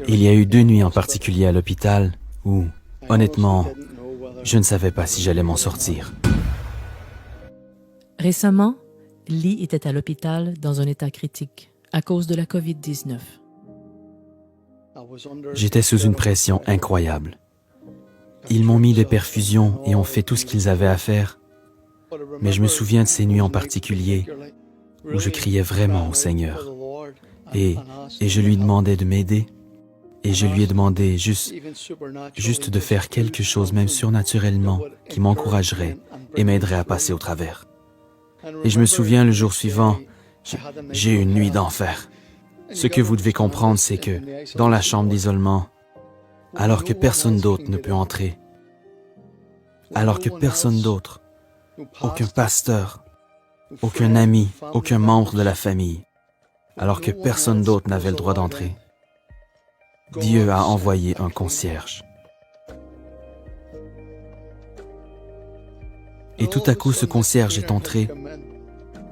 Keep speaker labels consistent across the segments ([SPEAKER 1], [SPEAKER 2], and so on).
[SPEAKER 1] Il y a eu 2 nuits en particulier à l'hôpital où, honnêtement, je ne savais pas si j'allais m'en sortir.
[SPEAKER 2] Récemment, Lee était à l'hôpital dans un état critique à cause de la COVID-19.
[SPEAKER 1] J'étais sous une pression incroyable. Ils m'ont mis des perfusions et ont fait tout ce qu'ils avaient à faire. Mais je me souviens de ces nuits en particulier où je criais vraiment au Seigneur. Et je lui demandais de m'aider. Et je lui ai demandé juste de faire quelque chose, même surnaturellement, qui m'encouragerait et m'aiderait à passer au travers. Et je me souviens, le jour suivant, j'ai eu une nuit d'enfer. Ce que vous devez comprendre, c'est que dans la chambre d'isolement, alors que personne d'autre ne peut entrer, alors que personne d'autre, aucun pasteur, aucun ami, aucun membre de la famille, alors que personne d'autre n'avait le droit d'entrer, Dieu a envoyé un concierge. Et tout à coup, ce concierge est entré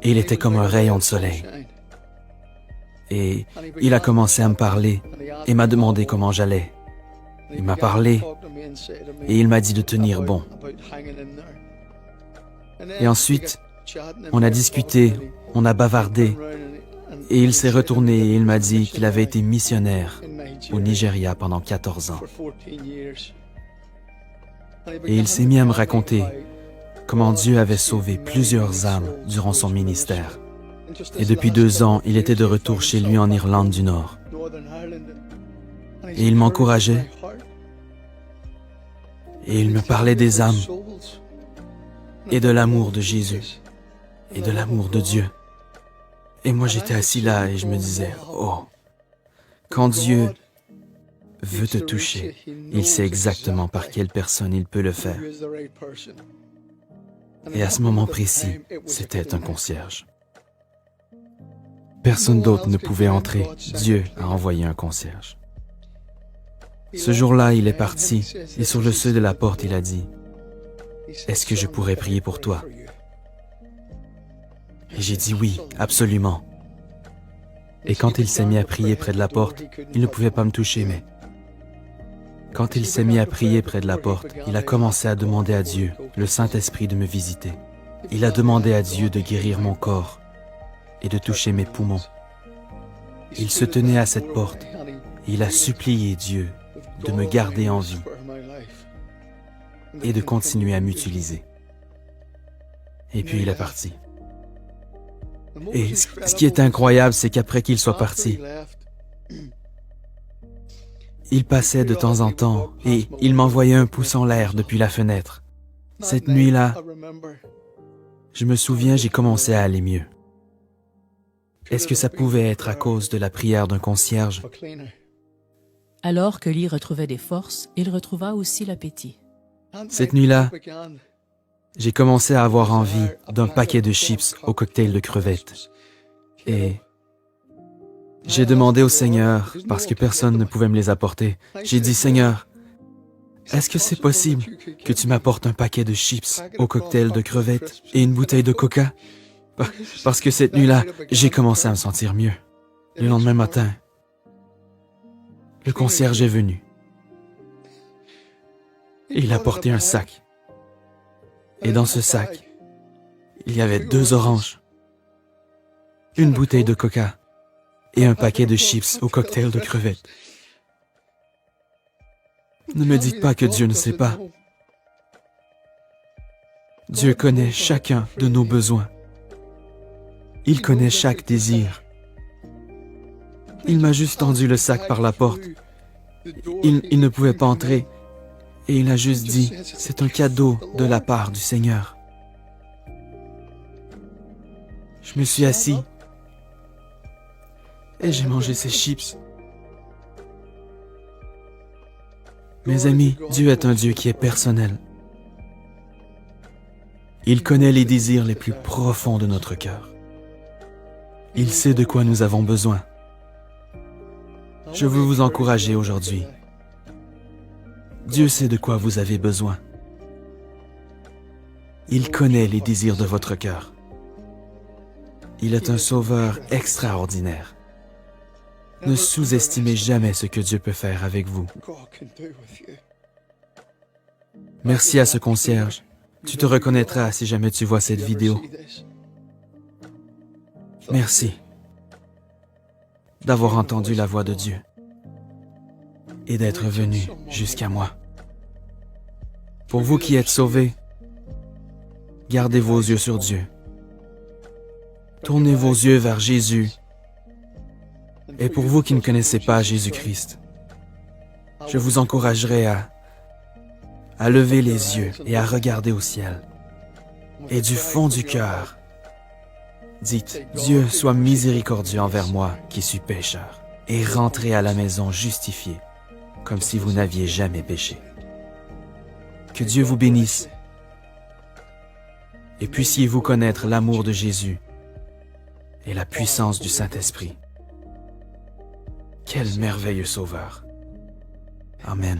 [SPEAKER 1] et il était comme un rayon de soleil. Et il a commencé à me parler et m'a demandé comment j'allais. Il m'a parlé et il m'a dit de tenir bon. Et ensuite, on a discuté, on a bavardé et il s'est retourné et il m'a dit qu'il avait été missionnaire au Nigeria pendant 14 ans. Et il s'est mis à me raconter comment Dieu avait sauvé plusieurs âmes durant son ministère. Et depuis 2 ans, il était de retour chez lui en Irlande du Nord. Et il m'encourageait. Et il me parlait des âmes et de l'amour de Jésus et de l'amour de Dieu. Et moi, j'étais assis là et je me disais, oh, quand Dieu veut te toucher, il sait exactement par quelle personne il peut le faire. Et à ce moment précis, c'était un concierge. Personne d'autre ne pouvait entrer. Dieu a envoyé un concierge. Ce jour-là, il est parti et sur le seuil de la porte, il a dit, « Est-ce que je pourrais prier pour toi? » Et j'ai dit oui, absolument. Et quand il s'est mis à prier près de la porte, il ne pouvait pas me toucher, mais quand il s'est mis à prier près de la porte, il a commencé à demander à Dieu, le Saint-Esprit, de me visiter. Il a demandé à Dieu de guérir mon corps et de toucher mes poumons. Il se tenait à cette porte et il a supplié Dieu de me garder en vie et de continuer à m'utiliser. Et puis il est parti. Et ce qui est incroyable, c'est qu'après qu'il soit parti, il passait de temps en temps et il m'envoyait un pouce en l'air depuis la fenêtre. Cette nuit-là, je me souviens, j'ai commencé à aller mieux. Est-ce que ça pouvait être à cause de la prière d'un concierge?
[SPEAKER 2] Alors que Lee retrouvait des forces, il retrouva aussi l'appétit.
[SPEAKER 1] Cette nuit-là, j'ai commencé à avoir envie d'un paquet de chips au cocktail de crevettes. Et j'ai demandé au Seigneur, parce que personne ne pouvait me les apporter, j'ai dit, « Seigneur, est-ce que c'est possible que tu m'apportes un paquet de chips au cocktail de crevettes et une bouteille de coca? » Parce que cette nuit-là, j'ai commencé à me sentir mieux. Le lendemain matin, le concierge est venu. Et il a porté un sac. Et dans ce sac, il y avait 2 oranges, une bouteille de coca et un paquet de chips au cocktail de crevettes. Ne me dites pas que Dieu ne sait pas. Dieu connaît chacun de nos besoins. Il connaît chaque désir. Il m'a juste tendu le sac par la porte. Il ne pouvait pas entrer. Et il a juste dit, c'est un cadeau de la part du Seigneur. Je me suis assis et j'ai mangé ces chips. Mes amis, Dieu est un Dieu qui est personnel. Il connaît les désirs les plus profonds de notre cœur. Il sait de quoi nous avons besoin. Je veux vous encourager aujourd'hui. Dieu sait de quoi vous avez besoin. Il connaît les désirs de votre cœur. Il est un sauveur extraordinaire. Ne sous-estimez jamais ce que Dieu peut faire avec vous. Merci à ce concierge. Tu te reconnaîtras si jamais tu vois cette vidéo. Merci d'avoir entendu la voix de Dieu et d'être venu jusqu'à moi. Pour vous qui êtes sauvés, gardez vos yeux sur Dieu. Tournez vos yeux vers Jésus. Et pour vous qui ne connaissez pas Jésus-Christ, je vous encouragerai à lever les yeux et à regarder au ciel. Et du fond du cœur, dites, Dieu soit miséricordieux envers moi qui suis pécheur, et rentrez à la maison justifié, comme si vous n'aviez jamais péché. Que Dieu vous bénisse, et puissiez-vous connaître l'amour de Jésus et la puissance du Saint-Esprit. Quel merveilleux Sauveur. Amen.